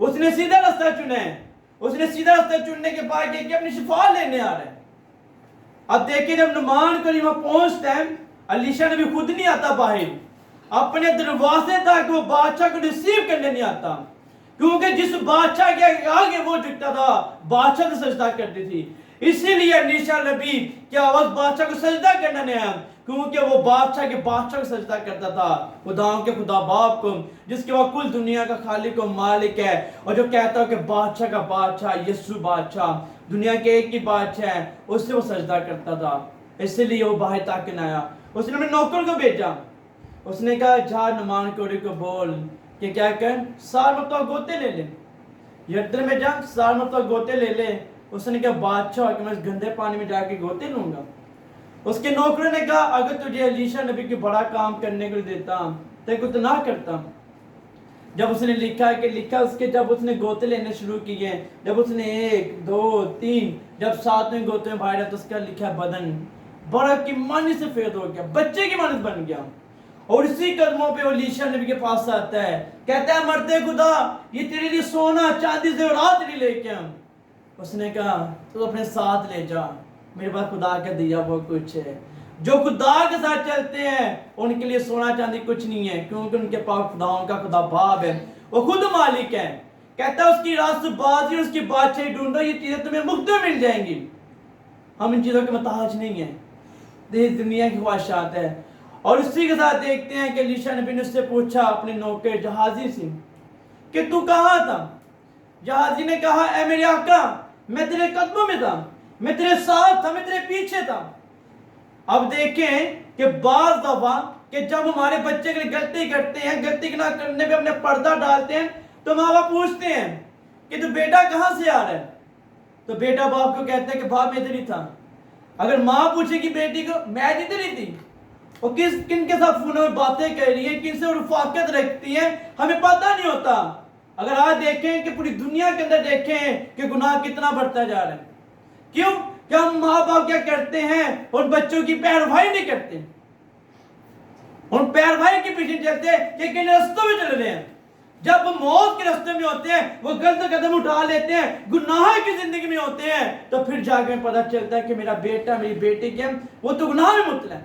اس نے سیدھا راستہ چنا ہے. اس نے سیدھا راستہ چننے کے بعد یہ کہ اپنی شفا لینے آ رہا ہے. اب دیکھیں جب نعمان کو وہاں پہنچتا ہے, الیشا نبی خود نہیں آتا باہر, اپنے دروازے تک وہ بادشاہ کو ریسیو کرنے نہیں آتا, کیونکہ جس بادشاہ کے آگے وہ جھکتا تھا بادشاہ سے سجدہ کرتی تھی. اسی لیے الیشا نبی کی آواز بادشاہ کو سجدہ کرنا نہیں آیا, کیونکہ وہ بادشاہ کے بادشاہ کو سجدہ کرتا تھا, خداؤں کے خدا باپ کو, جس کے وہ کل دنیا کا خالق و مالک ہے, اور جو کہتا ہے کہ بادشاہ کا بادشاہ یسوع بادشاہ دنیا کے ایک ہی بادشاہ ہے, اس سے وہ سجدہ کرتا تھا. اسی لیے وہ باہر تک نہ آیا. اس نے اپنے نوکر کو بھیجا, اس نے کہا جا نعمان کو بول کہ کیا کر, 7 مرتبہ گوتے لے لے, یردن میں جا 7 مرتبہ گوتے لے لے. اس نے کہا بادشاہ کہ میں اس گندے پانی میں جا کے گوتے لوں گا. اس کے نوکروں نے کہا اگر تجھے الیشا نبی کی بڑا کام کرنے کو دیتا تو نہ کرتا. جب اس نے لکھا اس کے جب اس نے گوتے لینے شروع کیے, جب اس نے 1 2 3 جب 7ویں گوتے میں باہر تو اس کا لکھا بدن بڑا کی معنی سے فیض ہو گیا, بچے کی مانند بن گیا. اور اسی قدموں پہ الیشا نبی کے پاس آتا ہے, کہتا ہے مرتے خدا یہ تیرے لیے سونا چاندی زیورات نہیں لے کے. اس نے کہا تو اپنے ساتھ لے جا, میرے پاس خدا کا دیا وہ کچھ ہے. جو خدا کے ساتھ چلتے ہیں ان کے لیے سونا چاندی کچھ نہیں ہے, کیونکہ ان کے پاس خداؤں کا خدا باپ ہے, وہ خود مالک ہے. کہتا ہے اس کی راست بازی اور اس کی بادشاہی ڈھونڈو, یہ چیزیں تمہیں مفت میں مل جائیں گی. ہم ان چیزوں کے محتاج نہیں ہیں, یہ دنیا کی خواہشات ہے. اور اسی کے ساتھ دیکھتے ہیں کہ الیشا نبی نے اس سے پوچھا اپنے نوکر جہازی سے کہ تو کہاں تھا. جہازی نے کہا اے میرے آقا میں تیرے قدموں میں تھا, میں تیرے ساتھ تھا, میں تیرے پیچھے تھا. اب دیکھیں کہ بعض دفعہ کہ جب ہمارے بچے غلطی کرتے ہیں, غلطی نہ کرنے پہ اپنے پردہ ڈالتے ہیں, تو ماں باپ پوچھتے ہیں کہ تو بیٹا کہاں سے آ رہا ہے, تو بیٹا باپ کو کہتا ہے کہ باپ میں ادھر ہی تھا. اگر ماں پوچھے کہ بیٹی کو میں ادھر ہی تھی, وہ کن کے ساتھ فون میں باتیں کر رہی ہے, کن سے رفاقت رکھتی ہے, ہمیں پتہ نہیں ہوتا. اگر آج دیکھیں کہ پوری دنیا کے اندر دیکھیں کہ گناہ کتنا بڑھتا جا رہا ہے, کیوں کہ ہم ماں باپ کیا کرتے ہیں, ان بچوں کی پیروائی نہیں کرتے, ان پیروائی کے پیچھے چلتے کہ کن رستوں میں چل رہے ہیں. جب وہ موت کے رستے میں ہوتے ہیں, وہ غلط قدم اٹھا لیتے ہیں, گناہ کی زندگی میں ہوتے ہیں, تو پھر جا کے پتہ چلتا ہے کہ میرا بیٹا میری بیٹی کے وہ تو گناہ میں مبتلا ہے,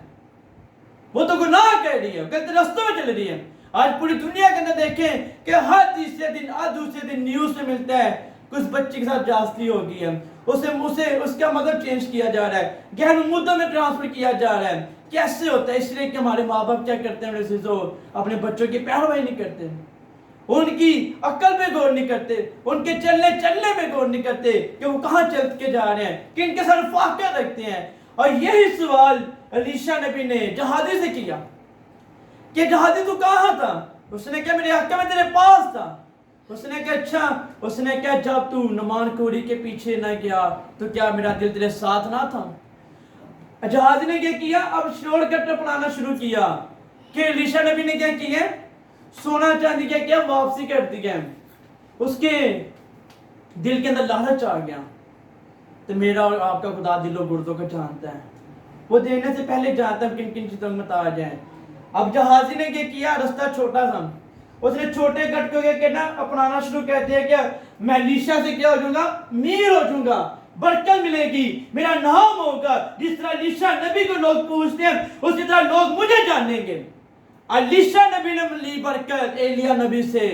وہ تو گناہ کر رہی ہے, غلط رستوں میں چل رہی ہے. آج پوری دنیا کے اندر دیکھیں کہ ہر تیسرے دن ہر دوسرے دن نیوز میں ملتا ہے کچھ بچے کے ساتھ جاستی ہو گئی ہے, اسے اس کا مذہب چینج کیا جا رہا ہے, غیر مدوں میں ٹرانسفر کیا جا رہا ہے. کیسے ہوتا ہے؟ اس لیے کہ ہمارے ماں باپ کیا کرتے ہیں, اپنے بچوں کی پیروائی نہیں کرتے, ان کی عقل پہ غور نہیں کرتے, ان کے چلنے پہ غور نہیں کرتے کہ وہ کہاں چل کے جا رہے ہیں, کن کے ساتھ رفاقت رکھتے ہیں. اور یہی سوال الیشا نبی نے جہازی سے کیا کہ جہازی تو کہاں تھا. اس نے کہا میرے آقا میں تیرے پاس تھا. اس نے کہا اچھا. اس نے کہا جب تو نعمان کوڑی کے پیچھے نہ گیا تو کیا میرا دل تیرے ساتھ نہ تھا. جہازی نے کیا کیا, اب شور کٹ اپنانا شروع کیا کہ الیشا نبی نے کیا کیا, سونا چاندی کیا کیا واپسی کر دیا. اس کے دل کے اندر لالچ آ گیا. تو میرا اور آپ کا خدا دل و گردوں کو جانتا ہے, وہ دینے سے پہلے جانتا ہے کن کن چیزوں میں آ جائیں. اب جہازی نے کیا کیا, رستہ چھوٹا تھا, اس نے چھوٹے کٹ کو کیا کہنا اپنانا شروع کر دیا کہ میں الیشا سے کیا ہو جاؤں گا, میر ہو جاؤں گا, برکت ملے گی, میرا نام ہوگا. جس طرح الیشا نبی کو لوگ پوچھتے ہیں اسی طرح لوگ مجھے جانیں گے. الیشا نبی نے لی برکت ایلیا نبی سے.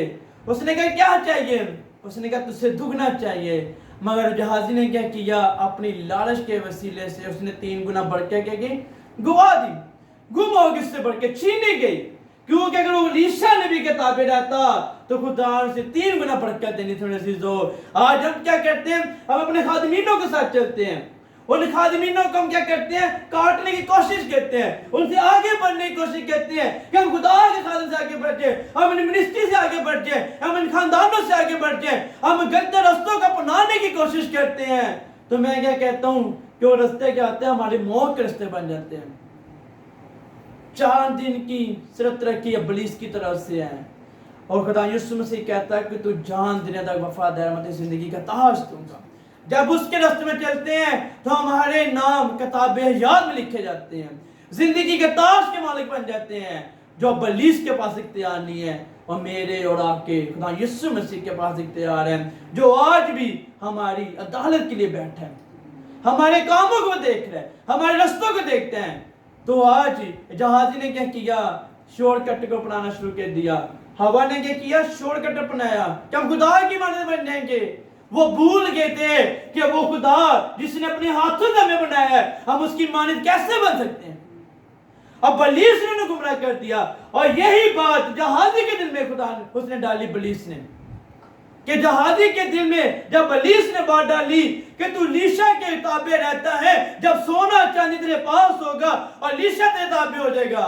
اس نے کہا کیا چاہیے, اس نے کہا تجھ سے دگنا چاہیے. مگر جہازی نے کیا کیا, اپنی لالچ کے وسیلے سے اس نے 3 گنا برکت کیا کی, گوا دی, گم ہو گئی, اس سے برکت چھینی گئی. کیونکہ اگر وہ الیشا نبی کے تابع رہتا تو خدا اسے 3 گنا برکت دینی تھی. آج ہم کیا کرتے ہیں, ہم اپنے خادمینوں کے ساتھ چلتے ہیں, ان خادمینوں کو ہم کیا کرتے ہیں, کاٹنے کی کوشش کرتے ہیں, ان سے آگے بڑھنے کی کوشش کرتے ہیں کہ ہم خدا کے خادم سے آگے بڑھ جائیں, ہم اپنی منسٹری سے آگے بڑھ جائیں, ہم ان خاندانوں سے آگے بڑھ جائیں, ہم غلط رستوں کو اپنانے کی کوشش کرتے ہیں. تو میں کیا کہتا ہوں کہ وہ رستے کیا آتے ہیں, ہمارے موت کے رستے بن جاتے ہیں. 4 دن کی صرف ترقی ابلیس کی طرف سے ہے, اور خدا یسوع مسیح کہتا ہے کہ تو جان دینے تک وفادار مت زندگی کا تاج دوں گا. جب اس کے راستے میں چلتے ہیں تو ہمارے نام کتاب حیات میں لکھے جاتے ہیں, زندگی کے تاج کے مالک بن جاتے ہیں, جو ابلیس کے پاس اختیار نہیں ہے. اور میرے اور آپ کے خدا یسوع مسیح کے پاس اختیار ہے، جو آج بھی ہماری عدالت کے لیے بیٹھا ہے، ہمارے کاموں کو دیکھ رہا ہے، ہمارے رستوں کو دیکھتے ہیں۔ تو آج جہازی نے کیا کیا؟ شارٹ کٹ کو اپنانا شروع کر دیا۔ ہوا نے کیا کیا؟ شارٹ کٹ اپنایا کہ ہم خدا کی مانند بن جائیں گے۔ وہ بھول گئے تھے کہ وہ خدا جس نے اپنے ہاتھوں سے ہمیں بنایا ہے، ہم اس کی مانند کیسے بن سکتے ہیں؟ اب بلیس نے انہیں گمراہ کر دیا، اور یہی بات جہازی کے دل میں خدا اس نے ڈالی، بلیس نے، کہ جہازی کے دل میں جب بلیس نے بات ڈالی کہ تو لیشا کے تابع رہتا ہے، جب سونا چاندی تیرے پاس ہوگا اور لیشا تیرے تابع ہو جائے گا۔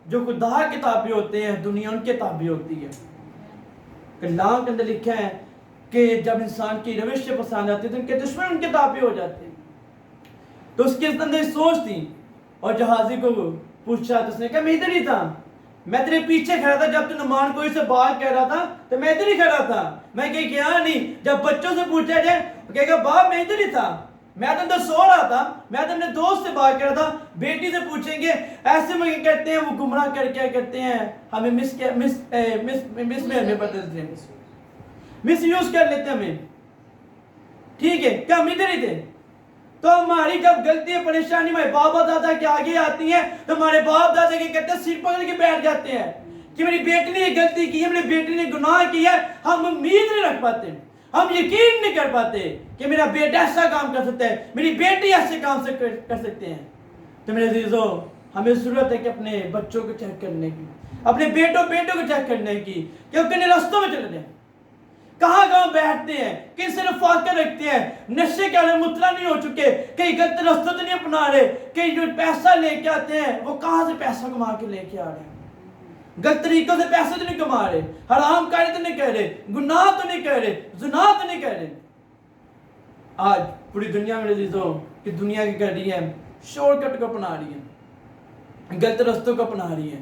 جو خدا کے تابع ہوتے ہیں دنیا ان کے تابع ہوتی ہے۔ کلام کے اندر لکھا ہے کہ جب انسان کی روش سے پسند آتی ہے تو ان کے دشمن ان کے تابع ہو جاتے ہیں۔ تو اس کے اندر سوچ تھی، اور جہازی کو پوچھا تو اس نے کہا میں ادھر ہی تھا، میں تیرے پیچھے کھڑا تھا، جب تو نمان کوئی سے بات کہہ رہا تھا تو میں ادھر ہی کھڑا تھا، میں کہیں گیا نہیں۔ جب بچوں سے پوچھا جائے کہے گا باپ میں ادھر ہی تھا، میں تو اندر سو رہا تھا، میں تو اپنے دوست سے بات کر رہا تھا۔ بیٹی سے پوچھیں گے ایسے میں کہتے ہیں، وہ گمراہ کر کیا کرتے ہیں، ہمیں مس میں بدلتے ہیں، مس یوز کر لیتے ہیں ہمیں، ٹھیک ہے، کیا ہم ادھر ہی تھے؟ تو ہماری جب غلطی پریشانی ہمارے باپ دادا کے آگے آتی ہیں تو ہمارے باپ دادا کے کہتے ہیں سر پکڑ کے بیٹھ جاتے ہیں کہ میری بیٹی نے یہ غلطی کی ہے، میری بیٹی نے گناہ کیا ہے۔ ہم امید نہیں رکھ پاتے، ہم یقین نہیں کر پاتے کہ میرا بیٹا ایسا کام کر سکتا ہے، میری بیٹی ایسے کام سے کر سکتے ہیں۔ تو میرے عزیزوں، ہمیں ضرورت ہے کہ اپنے بچوں کو چیک کرنے کی، اپنے بیٹوں کو چیک کرنے کی کہ وہ کن رستوں میں چلے جائیں، کہاں کہاں بیٹھتے ہیں، کن سے رفاقت رکھتے ہیں، نشے کے عالم مطلع نہیں ہو چکے، کہیں غلط رستوں تو نہیں اپنا رہے، کہیں جو پیسہ لے کے آتے ہیں وہ کہاں سے پیسہ کما کے لے کے آ رہے ہیں، غلط طریقوں سے پیسہ تو نہیں کما رہے، حرام کاری تو نہیں کر رہے، گناہ تو نہیں کر رہے، زنا تو نہیں کر رہے۔ آج پوری دنیا میں عزیزوں کہ دنیا کی کر رہی ہے، شارٹ کٹ کو اپنا رہی ہے، غلط رستوں کو اپنا رہی ہے،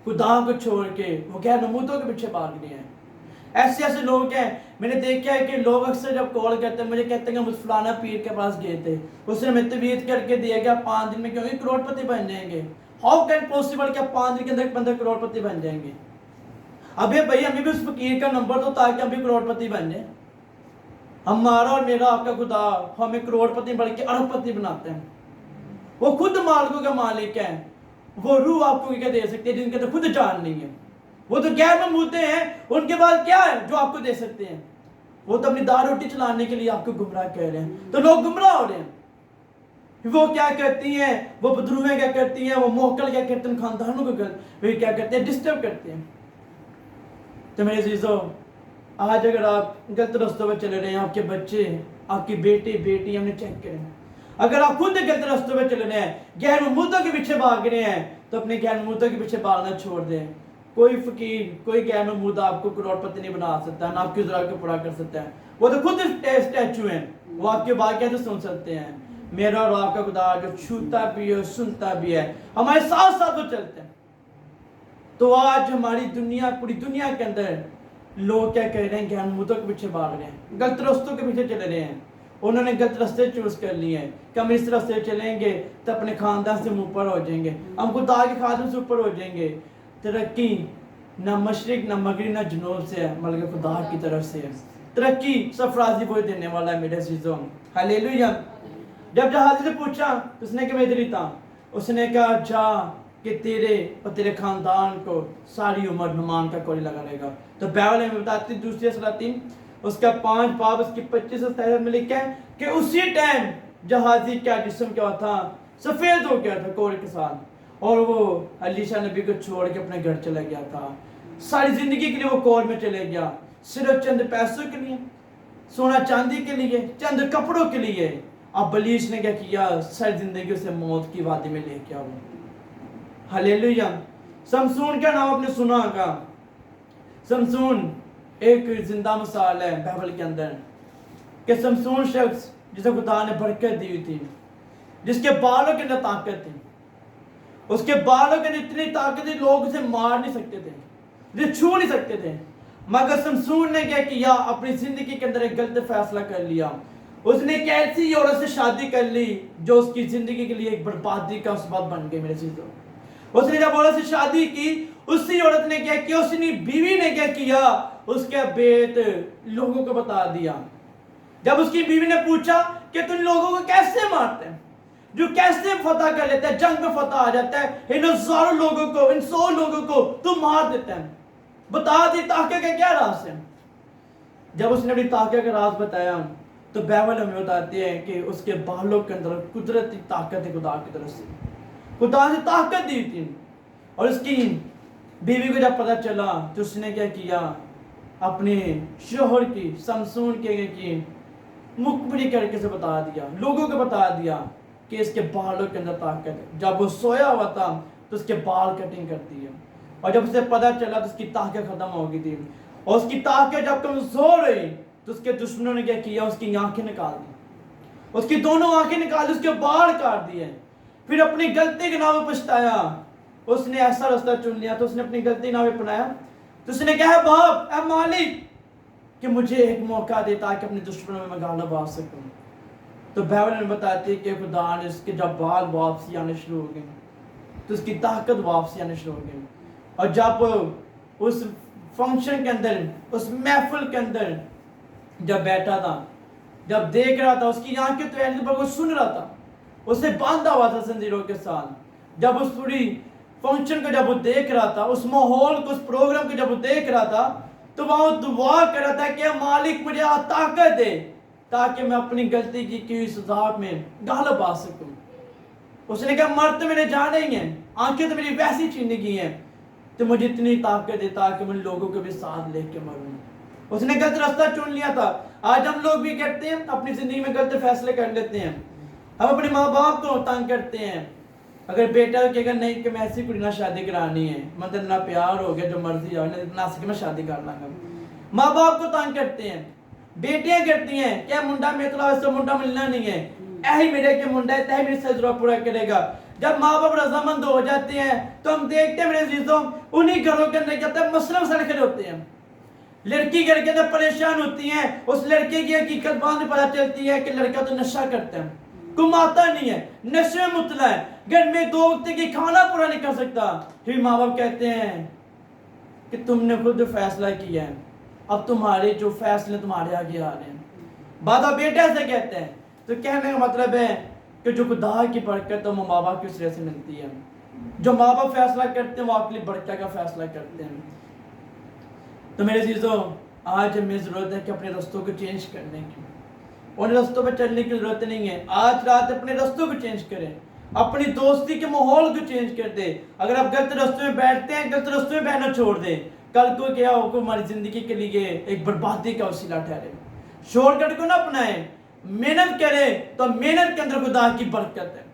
خدا کو چھوڑ کے وہ غیر نمودوں کے پیچھے بھاگ رہے ہیں۔ ایسے لوگ ہیں، میں نے دیکھا ہے کہ لوگ اکثر جب کال کرتے ہیں مجھے کہتے ہیں کہ مجھ فلانا پیر کے پاس گئے تھے، اس نے ہمیں تعویذ کر کے دیا کہ آپ 5 دن میں کیونکہ کروڑ پتی بن جائیں گے۔ ہاؤ کین پاسبل کہ آپ 5 دن کے اندر 15 کروڑ پتی بن جائیں گے؟ ابھی بھائی ہمیں بھی اس فقیر کا نمبر دو تاکہ ہم بھی کروڑ پتی بن جائیں۔ ہمارا اور میرا آپ کا خدا ہمیں کروڑ پتی بلکہ ارب پتی بناتے ہیں۔ وہ خود مالکوں کا مالک ہے، وہ روح آپ کو کیا دے سکتے ہیں جن کے تو خود جان نہیں ہے، وہ تو غیر مموتے ہیں، ان کے بعد کیا ہے جو آپ کو دے سکتے ہیں؟ وہ تو اپنی دال روٹی چلانے کے لیے آپ کو گمراہ کہہ رہے ہیں۔ تو لوگ گمراہ ہو رہے ہیں، وہ کیا کرتی ہیں، وہ بدروہیں کیا کرتی ہیں، وہ موکل کیا کرتے ہیں، خاندانوں کو کیا کرتے ہیں، ڈسٹرب کرتے ہیں۔ تو میرے عزیزوں، آج اگر آپ غلط رستوں پہ چلے رہے ہیں، آپ کے بچے، آپ کی بیٹی ہم نے چیک کریں، اگر آپ خود غلط رستوں پہ چل رہے ہیں، غیر نمودوں کے پیچھے بھاگ رہے ہیں، تو اپنے غیر نمودوں کے پیچھے بھاگنا چھوڑ دیں۔ کوئی فقیر، کوئی غیر نمودہ آپ کو کروڑ پتی نہیں بنا سکتا، نہ آپ کی ضرورت کو پورا کر سکتا ہے۔ وہ تو خود اسٹیچو ہیں، وہ آپ کے بات تو سن سکتے ہیں۔ میرا اور آپ کا خدا جو چھوتا بھی ہے سنتا بھی ہے، ہمارے ساتھ ساتھ وہ چلتے ہیں۔ تو آج ہماری دنیا، پوری دنیا کے اندر لوگ کیا کہہ رہے ہیں، غیر نمودوں کے پیچھے بھاگ رہے ہیں، غلط رستوں کے پیچھے چلے رہے ہیں۔ انہوں نے غلط راستے چوز کر لیے ہیں کہ ہم اس راستے چلیں گے تو اپنے خاندان سے اوپر ہو جائیں گے، ہم خدا کے خادم سے اوپر ہو جائیں گے۔ ترقی نہ مشرق نہ مغرب نہ جنوب سے ہے، بلکہ خدا کی طرف سے ہے۔ ترقی سرفرازی وہی دینے والا ہے میرے عزیزوں، ہلیلویا۔ جب جہازی سے پوچھا تو اس نے کہا میں ادھر ہی تھا، اس نے کہا جا کہ تیرے اور تیرے خاندان کو ساری عمر نمان کا کوڑی لگا رہے گا۔ تو بائبل میں بتاتی دوسری سلاطین اس کا 5 باب اس کی 25 سے 27 میں لکھا ہے کہ اسی ٹائم جہازی کا جسم کیا تھا، سفید ہو گیا تھا کوڑ کے ساتھ، اور وہ الیشا نبی کو چھوڑ کے اپنے گھر چلا گیا تھا۔ ساری زندگی کے لیے وہ کوڑ میں چلے گیا، صرف چند پیسوں کے لیے، سونا چاندی کے لیے، چند کپڑوں کے لیے۔ اب بلیس نے کیا کیا، ساری زندگی اسے موت کی وادی میں لے کے آؤ۔ ہلیلویا۔ سمسون کا نام آپ نے سنا ہوگا۔ سمسون ایک زندہ مثال ہے بائبل کے اندر کہ سمسون شخص جسے خدا نے برکت دی ہوئی تھی، جس کے بالوں کے اندر طاقت تھی، اس کے بالوں کے اندر اتنی طاقت تھی لوگ اسے مار نہیں سکتے تھے، اسے چھو نہیں سکتے تھے، مگر سمسون نے کیا کیا، اپنی زندگی کے اندر ایک غلط فیصلہ کر لیا۔ اس نے ایک ایسی عورت سے شادی کر لی جو اس کی زندگی کے لیے ایک بربادی کا سبب بن گئی۔ میرے چیزوں، اس نے جب عورت سے شادی کی، اسی عورت نے کیا کیا, اسی بیوی نے کیا کیا, اس کے بیت لوگوں کو بتا دیا. جب اس کی بیوی نے پوچھا کہ تم لوگوں کو کیسے مارتے ہیں, جو کیسے فتح کر لیتا ہے, جنگ میں فتح آ جاتا ہے, ان ہزاروں لوگوں کو, ان 100 لوگوں کو تم مار دیتا ہے, بتا دی طاقت کا کیا راز ہے. جب اس نے اپنی طاقت کا راز بتایا تو بائبل ہمیں بتاتی ہے کہ اس کے بالوں کے اندر قدرتی طاقت ہے, خدا کی طرف سے, خدا نے طاقت دی تھی. اور اس کی بیوی کو جب پتہ چلا تو اس نے کیا کیا, اپنے شوہر کی سمسون کی مخبری کر کے سے بتا دیا, لوگوں کو بتا دیا کہ اس کے بالوں کے اندر طاقت ہے. جب وہ سویا ہوا تھا تو اس کے بال کٹنگ کرتی ہے, اور جب اسے پتہ چلا تو اس کی طاقت ختم ہو گئی تھی, اور اس کی طاقت جب کمزور ہوئی تو اس کے دشمنوں نے کیا کیا, اس کی آنکھیں نکال دی, اس کی دونوں آنکھیں نکال دی, اس کے بال کاٹ دیے. پھر اپنی غلطی کے نام پچھتایا, اس نے ایسا راستہ چن لیا, تو اس نے اپنی غلطی نام اپنایا, تو اس نے کہا باپ اے مالک کہ مجھے ایک موقع دے تاکہ اپنے دشمنوں میں غالب آ سکوں. تو بائبل میں بتاتی ہے کہ خدا نے اس کے جب بال واپسی آنے شروع ہو گئے تو اس کی طاقت واپسی آنے شروع ہو گئی. اور جب اس فنکشن کے اندر, اس محفل کے اندر جب بیٹھا تھا, جب دیکھ رہا تھا, اس کی آنکھیں تو ایسے پر وہ سن رہا تھا, اسے باندھا ہوا تھا زنجیروں کے ساتھ. جب اس پوری فنکشن کو جب وہ دیکھ رہا تھا, اس ماحول کو, اس پروگرام کو جب وہ دیکھ رہا تھا, تو وہاں دعا کر رہا تھا کہ مالک مجھے طاقت دے تاکہ میں اپنی غلطی کی ہوئی سزا میں غالب آ سکوں. اس نے کہا مر تو میرے جانے ہی ہیں, آنکھیں تو میری ویسی چھینی گئی ہیں, تو مجھے اتنی طاقت دے تاکہ میں لوگوں کو بھی ساتھ لے کے مروں. اس نے غلط راستہ چن لیا تھا. آج ہم لوگ بھی کرتے ہیں, اپنی زندگی میں غلط فیصلے کر لیتے ہیں. ہم اپنے ماں باپ کو تنگ کرتے ہیں. اگر بیٹا کہے گا نہیں کہ میں ایسی کوئی نہ شادی کرانی ہے, مطلب نہ پیار ہو گیا جو مرضی ہو, نہ سکے میں شادی کر لاں گا. ماں باپ کو تنگ کرتے ہیں. بیٹیاں کرتی ہیں کہ منڈا میں تو ایسا منڈا ملنا نہیں ہے, ایہی میرے کے منڈا ہے تہی میری سجرہ پورا کرے گا. جب ماں باپ رضامند ہو جاتے ہیں تو ہم دیکھتے ہیں میرے عزیزوں, انہی گھروں کے اندر کہتے ہیں مسئلہ مسئلہ کھڑے ہوتے ہیں. لڑکی گھر کے اندر پریشان ہوتی ہیں, اس لڑکے کی حقیقت بعد میں پتہ چلتی ہے کہ لڑکا تو نشہ کرتا ہے, کماتا نہیں ہے, نشے میں مبتلا ہے, گھر میں 2 وقت کی کھانا پورا نہیں کر سکتا. پھر ماں باپ کہتے ہیں کہ تم نے خود فیصلہ کیا ہے, اب تمہارے جو فیصلے تمہارے آگے آ رہے ہیں. بعد بیٹے سے کہتے ہیں, تو کہنے کا مطلب ہے کہ جو خدا کی برکت ہے وہ ماں باپ کی وجہ سے ملتی ہے. جو ماں باپ فیصلہ کرتے ہیں وہ آپ کے لیے برکت کا فیصلہ کرتے ہیں. تو میرے عزیزوں, آج ہمیں ضرورت ہے کہ اپنے رستوں کو چینج کرنے کی, ان رستوں پہ چلنے کی ضرورت نہیں ہے. آج رات اپنے رستوں کو چینج کریں, اپنی دوستی کے ماحول کو چینج کر دیں. اگر آپ غلط رستوں میں بیٹھتے ہیں, غلط رستوں میں بہنا چھوڑ دیں, کل کو کیا ہوگا ہماری زندگی کے لیے ایک بربادی کا وسیلہ ٹھہرے. شارٹ کٹ کو نہ اپنائیں, محنت کریں تو محنت کے اندر خدا کی برکت ہے.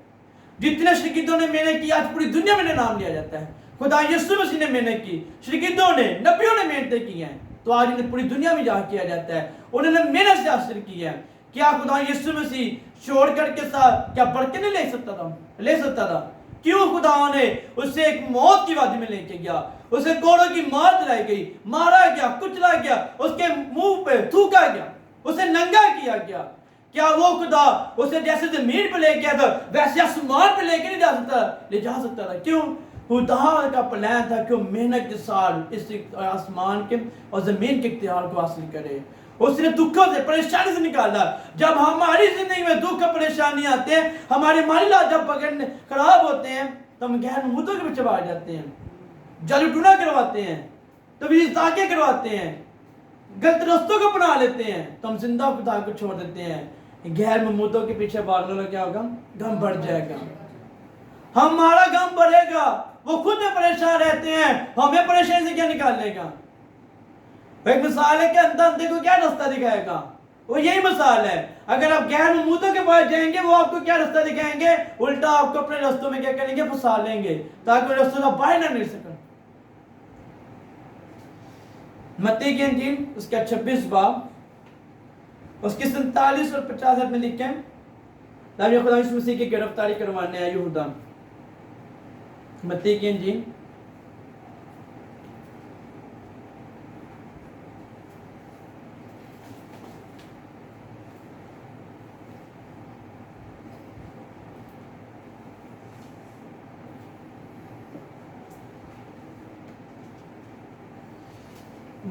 جتنے شاگردوں نے محنت کی آج پوری دنیا میں نام لیا جاتا ہے. خدا یسوع مسیح نے محنت کی, شاگردوں نے, نبیوں نے محنتیں کی ہیں, تو آج انہیں پوری دنیا میں جا کیا جاتا ہے. انہوں نے محنت سے حاصل کی ہے. کیا خدا یسوع مسیح شارٹ کٹ کے ساتھ کیا برکت نہیں لے سکتا تھا؟ لے سکتا تھا. کیوں خدا نے اسے ایک موت کی وادی میں لے کے گیا, اسے کوڑوں کی مار دلائی گئی, مارا گیا, کچلا گیا, اس کے منہ پہ تھوکا گیا, اسے ننگا کیا گیا. کیا وہ خدا اسے جیسے زمین پہ لے گیا تھا ویسے آسمان پہ لے کے نہیں لے جا سکتا تھا؟ کیوں؟ خدا کا پلان تھا کہ وہ محنت کے ساتھ اس آسمان کے اور زمین کے اختیار کو حاصل کرے. اس نے دکھوں سے, پریشانی سے نکالا. جب ہماری زندگی میں دکھ اور پریشانی آتے ہیں, ہمارے مالی حالات جب پکڑنے خراب ہوتے ہیں, تو ہم غیر نمودوں کے پیچھے بھاگ جاتے ہیں, جادو ٹونا کرواتے ہیں, تویز تاکے کرواتے ہیں, غلط رستوں کو اپنا لیتے ہیں, تو ہم زندہ خدا کو چھوڑ دیتے ہیں. غیر نمودوں کے پیچھے بھاگنے لگا کیا ہوگا؟ غم بڑھ جائے گا, ہمارا غم بڑھے گا. وہ خود میں پریشان رہتے ہیں, ہمیں پریشانی سے کیا نکال لے گا؟ ایک مثال ہے کہ اندھے کو کیا راستہ دکھائے گا؟ وہ یہی مثال ہے. اگر آپ غیر نمودوں کے پاس جائیں گے, وہ آپ کو کیا راستہ دکھائیں گے؟ الٹا آپ کو اپنے رستوں میں کیا کریں گے؟ پھنسا لیں گے تاکہ وہ رستوں سے باہر نہ نکل سکیں. متی کی انجیل اس کا 26 باب اس کی 47 اور 50 میں لکھیں, تاکہ خدا یسوع مسیح کی گرفتاری کروانے آئے یہودا. متی کی انجیل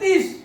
30।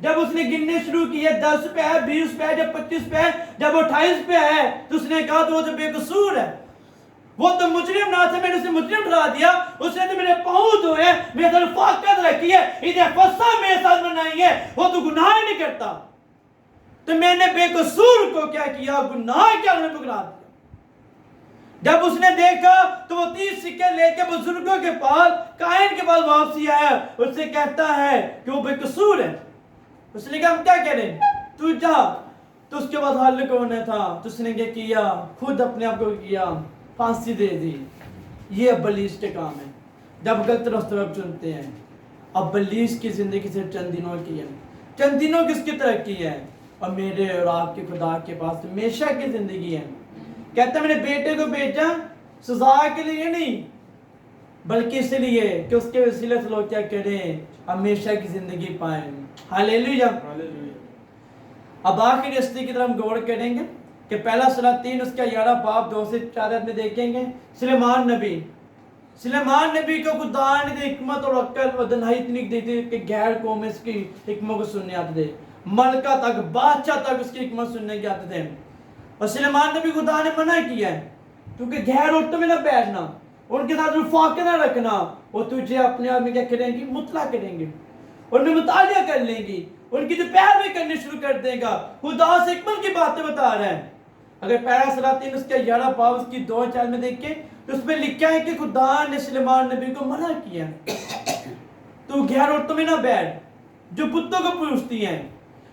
جب اس نے گننے شروع کیے 10 پہ ہے 20 پہ ہے جب 25 پہ ہے جب 28 پہ ہے تو اس نے کہا تو وہ تو بے قصور ہے, وہ تو مجرم نہ تھا, میں نے اسے مجرم ٹھہرا دیا, اس نے تو میرے پاؤں دھوئے ہیں, میرے ساتھ رفاقت رکھی ہے, ادھر فسا میرے ساتھ بنائی ہے, وہ تو گناہ ہی نہیں کرتا, تو میں نے بے قصور کو کیا کیا, گناہ کیا انہیں پکڑا دیا. جب اس نے دیکھا تو وہ 30 سکے لے کے بزرگوں کے پاس قائن کے پاس واپسی آیا, اس سے کہتا ہے کہ وہ بے قصور ہے. اس نے کہا ہم کیا کریں, تو جا. تو اس کے بعد حل کون تھا, تو اس نے کیا کیا, خود اپنے آپ کو کیا, پھانسی دے دی. یہ ابلیس کے کام ہے جب غلط رستہ چنتے ہیں. ابلیس کی زندگی سے چند دنوں کی ہے, چند دنوں کس کی ترقی ہے, اور میرے اور آپ کے خدا کے پاس ہمیشہ کی زندگی ہے. کہتا ہے میں نے بیٹے کو بھیجا سزا کے لیے نہیں بلکہ اس لیے کہ اس کے وسیلے سے لوگ کیا کریں, ہمیشہ کی زندگی پائیں. ہالیلویا. اب آخری رستے کی طرف ہم غور کریں گے کہ پہلا سلاطین اس کا 11 باب 2 سے 4 میں دیکھیں گے. سلیمان نبی کو خدا نے حکمت اور عقل و دانائی اتنی دی تھی کہ غیر قوم اس کی حکمت کو سننے آتے تھے, ملکہ تک بادشاہ تک اس کی حکمت سننے کے آتے تھے. اور سلیمان نبی خدا نے منع کیا ہے کیونکہ غیر عورتوں میں نہ بیٹھنا, ان کے ساتھ رفاقت نہ رکھنا, وہ تجھے اپنے آپ میں کیا کریں گی, مطلع کریں گے, ان میں مطالعہ کر لیں گی, ان کی جو پیروی کرنی شروع کر دے گا. خدا سے حکمت کی باتیں بتا رہا ہے. اگر پہلا سلاطین اس کا 11 باب اس کی 2-4 میں دیکھیں تو اس میں لکھا ہے کہ خدا نے سلیمان نبی کو منع کیا تو غیر عورتوں میں نہ بیٹھ جو بتوں کو پوجتی ہیں.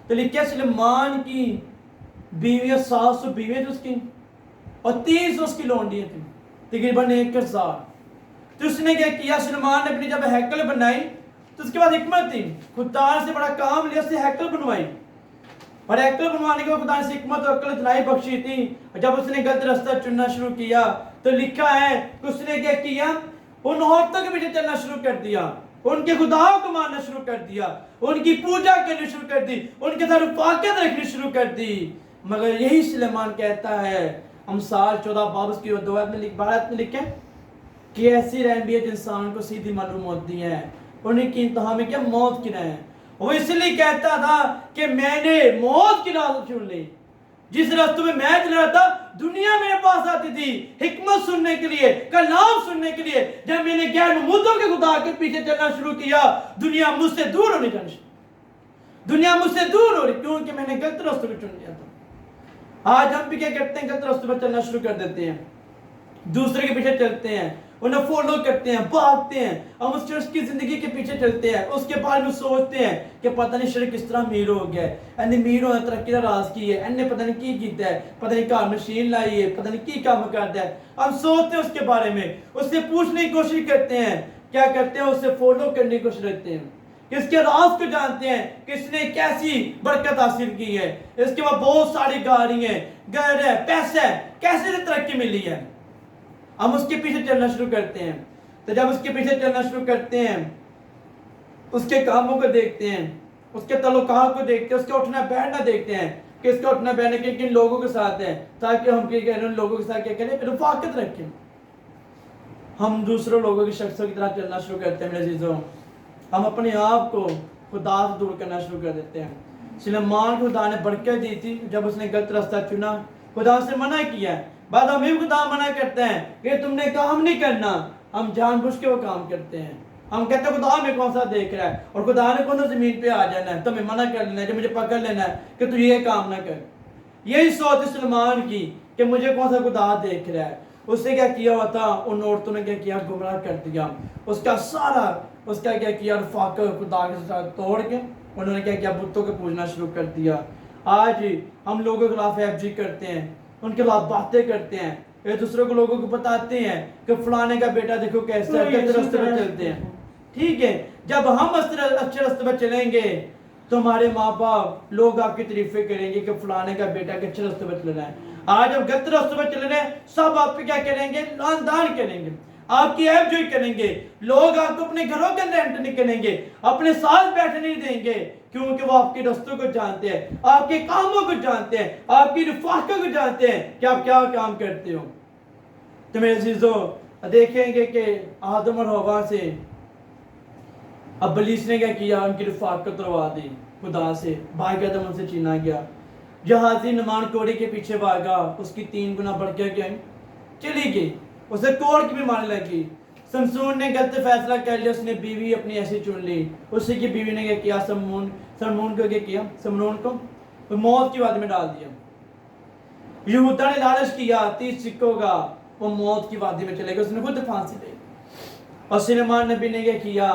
تو لکھا ہے سلیمان کی بیویاں 700 بیویاں تھی اس کی اور 300 اس کی لونڈیاں تھیں, تقریباً 1000. تو اس نے کیا کیا, سلیمان نے اپنی جب ہیکل بنائی تو اس کے بعد حکمت تھی, خدا سے بڑا کام لیا, اس سے ہیکل بنوائی, اور ہیکل بنوانے کے بعد خدا نے حکمت اور عقل دلائی بخشی تھی. اور جب اس نے غلط راستہ چننا شروع کیا تو لکھا ہے کہ اس نے کیا کیا, ان عورتوں کے پیچھے چلنا شروع کر دیا, ان کے خداؤں کو ماننا شروع کر دیا, ان کی پوجا کرنی شروع کر دی, ان کے ساتھ رفاقت رکھنی شروع کر دی. مگر یہی سلیمان کہتا ہے امثال 14 باب اس کی 2 عبارت میں لکھیں کہ ایسی رحمیت انسان کو سیدھی معلوم ہوتی ہے, انہیں کی انتہا میں کیا, موت کی راہ. وہ اس لیے کہتا تھا کہ میں نے موت کی راہ چن لی. جس راستوں میں چل رہا تھا دنیا میرے پاس آتی تھی حکمت سننے کے لیے, کلام سننے کے لیے. جب میں نے غیر معبودوں کے خدا کے پیچھے چلنا شروع کیا دنیا مجھ سے دور ہونی چاہیے, دنیا مجھ سے دور ہو رہی کیونکہ میں نے غلط راستوں کو چن لیا تھا. آج ہم بھی کیا کرتے ہیں, غلط راستوں پر چلنا شروع کر دیتے ہیں, دوسرے کے پیچھے چلتے ہیں, انہیں فالو کرتے ہیں, بھاگتے ہیں, ہم اس شخص کی زندگی کے پیچھے چلتے ہیں, اس کے بارے میں سوچتے ہیں کہ پتہ نہیں شرک کس طرح امیر ہو گیا ہے, انہیں امیر ہونا ترقی کا راز کی ہے, انہیں پتہ نہیں کی کیتا ہے, پتہ نہیں کار مشین لائی ہے, پتہ نہیں کی کام کرتا ہے. ہم سوچتے ہیں اس کے بارے میں, اس سے پوچھنے کی کوشش کرتے ہیں, کیا کرتے ہیں, اس سے فالو کرنے کی کوشش کرتے ہیں, کہ اس کے راز کو جانتے ہیں کہ اس نے کیسی برکت حاصل کی ہے, اس کے بعد بہت ساری گاڑی ہیں, گھر ہے, پیسے, کیسے ترقی ملی ہے. ہم اس کے پیچھے چلنا شروع کرتے ہیں. تو جب اس کے پیچھے چلنا شروع کرتے ہیں, اس کے کاموں کو دیکھتے ہیں, اس کے تعلقات کو دیکھتے ہیں, اس کے اٹھنا بیٹھنا دیکھتے ہیں کہ اس کا اٹھنا بیٹھنا کن لوگوں کے ساتھ ہے, تاکہ ہم کیا کہیں ان لوگوں کے ساتھ کیا کریں, رفاقت رکھیں. ہم دوسروں لوگوں کی شخصوں کی طرح چلنا شروع کرتے ہیں. میرے عزیزوں, ہم اپنے آپ کو خدا سے دور کرنا شروع کر دیتے ہیں. سلیمان کو خدا نے برکت دی تھی, جب اس نے غلط راستہ چنا خدا سے منع کیا. بعد ہمیں خدا منع کرتے ہیں کہ تم نے کام نہیں کرنا, ہم جان بوجھ کے وہ کام کرتے ہیں. ہم کہتے ہیں خدا ہمیں کون سا دیکھ رہا ہے, اور خدا نے کون سا زمین پہ آ جانا ہے, تمہیں منع کر لینا ہے, جو مجھے پکڑ لینا ہے کہ تو یہ کام نہ کر. یہی سوچ سلیمان کی کہ مجھے کون سا خدا دیکھ رہا ہے. اس نے کیا کیا ہوا تھا, ان عورتوں نے کیا کیا, گمراہ کر دیا. اس کا سارا اس کا کیا کیا رفاقت خدا کے ساتھ توڑ کے انہوں نے کیا کیا, بتوں کو پوجنا شروع کر دیا. آج ہم لوگوں کے خلاف ایف جی کرتے ہیں, ان کے خلاف باتیں کرتے ہیں, ایک دوسرے کو لوگوں کو بتاتے ہیں کہ فلانے کا بیٹا دیکھو کیسا ہے, کس راستے پر چلتے ہیں. ٹھیک ہے, جب ہم اچھے راستے پر چلیں گے تو ہمارے ماں باپ لوگ آپ کی تعریفیں کریں گے کہ فلانے کا بیٹا اچھے راستے پر چل رہا ہے. آج ہم غلط راستے پر چل رہے ہیں, سب آپ پہ کیا کریں گے, لعن طعن کریں گے, آپ کی عیب جوئی کریں گے. لوگ آپ کو اپنے گھروں کے اندر انٹر نہیں کریں گے, اپنے ساتھ بیٹھنے نہیں دیں گے, کیونکہ وہ آپ کے رستوں کو جانتے ہیں, آپ کے کاموں کو جانتے ہیں, آپ کی رفاقت کو جانتے ہیں کہ آپ کیا کام کرتے ہو. تو میرے عزیزوں دیکھیں گے کہ آدم اور حوا سے ابلیس نے کیا کیا, ان کی رفاقت توڑوا دی. خدا سے، بھاگا دم ان سے چینا گیا۔ جہازی نمان کوڑے کے پیچھے بھاگا، اس کی 3 گنا بڑھ کے گئی، چلی گئی، اسے کوڑ کی بھی مارنے لگی۔ سمسون نے غلط فیصلہ کر لیا، اس نے بیوی اپنی ایسی چن لی۔ اسی کی بیوی نے کیا کیا، سمنون کو کیا کیا، سمنون کو موت کی وادی میں ڈال دیا۔ یہودا نے لالچ کیا 30 سکوں کا، وہ موت کی وادی میں چلے گا، اس نے خود پھانسی دے۔ اور سلیمان نبی نے کیا کیا،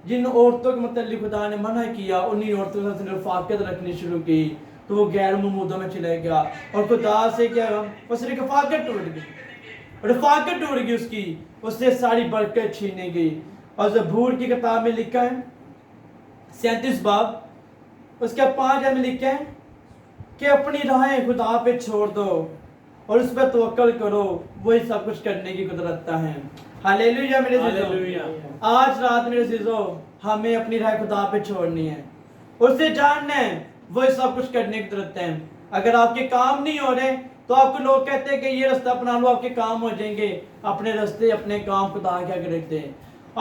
جن عورتوں کے متعلق خدا نے منع کیا انہی عورتوں سے رفاقت رکھنی شروع کی، تو وہ غیر ممودوں میں چلے گیا، اور خدا سے کیا اس کی رفاقت ٹوٹ گئی، رفاقت ٹوٹ گئی اس کی، اس سے ساری برکت چھینے گئی۔ اور زبور کی کتاب میں لکھا ہے 37 باب اس کے 5 میں لکھا ہے کہ اپنی راہیں خدا پہ چھوڑ دو اور اس پہ توکل کرو، وہی سب کچھ کرنے کی قدرت رکھتا ہے۔ ہالیلویا میرے عزیزو، آج رات میرے عزیزو ہمیں اپنی راہ خدا پہ چھوڑنی ہے، اسے جاننا ہے، وہی سب کچھ کرنے کی قدرت ہے۔ اگر آپ کے کام نہیں ہو رہے تو آپ کو لوگ کہتے ہیں کہ یہ رستہ اپنا لو، آپ کے کام ہو جائیں گے۔ اپنے رستے اپنے کام خدا کے آگے رکھتے ہیں،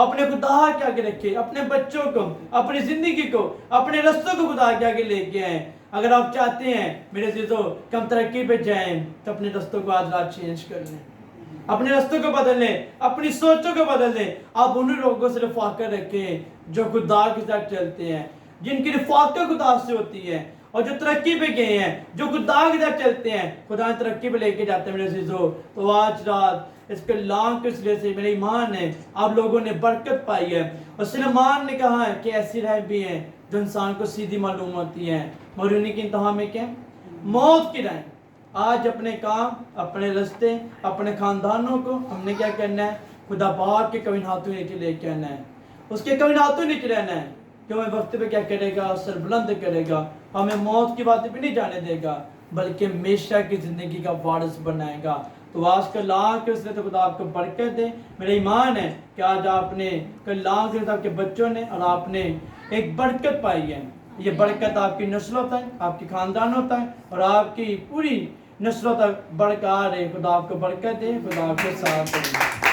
اپنے خدا کے آگے رکھے، اپنے بچوں کو، اپنی زندگی کو، اپنے رستوں کو خدا کے آگے لے کے آئیں۔ اگر آپ چاہتے ہیں میرے عزیزو کہ ہم ترقی پہ جائیں تو اپنے رستوں کو آج رات چینج کر لیں، اپنے رستوں کو بدل لیں، اپنی سوچوں کو بدل لیں۔ آپ انہی لوگوں سے رفاقت رکھیں جو خدا کے ساتھ چلتے ہیں، جن کی رفاقت خدا سے ہوتی ہے، اور جو ترقی پہ گئے ہیں، جو خدا کے ساتھ چلتے ہیں، خدا نے ترقی پہ لے کے جاتے ہیں میرے عزیزو۔ تو آج رات اس کلام کے سلسلے سے میرے ایمان ہے آپ لوگوں نے برکت پائی ہے۔ اور سلیمان نے کہا ہے کہ ایسی راہ بھی ہیں جو انسان کو سیدھی معلوم ہوتی ہیں، مگر انہی کی انتہا میں کیا، موت کی راہ۔ آج اپنے کام، اپنے رستے، اپنے خاندانوں کو ہم نے کیا کرنا ہے، خدا باپ کے کویناتوں نیچے لے کے آنا ہے، اس کے کویناتوں نیچے رہنا ہے، کہ ہمیں وقت پہ کیا کرے گا، سر بلند کرے گا، ہمیں موت کی باتیں پہ نہیں جانے دے گا، بلکہ ہمیشہ کی زندگی کا وارث بنائے گا۔ تو آج کلام کے اس لیے تو خدا آپ کو برکت دے۔ میرا ایمان ہے کہ آج آپ نے کلام کے آپ کے بچوں نے اور آپ نے ایک برکت پائی ہے۔ یہ برکت آپ کی نسلوں تک، آپ کی خاندانوں تک اور آپ کی پوری نسلوں تک برقرار ہے۔ خدا آپ کو برکت دے، خدا آپ کے ساتھ دے۔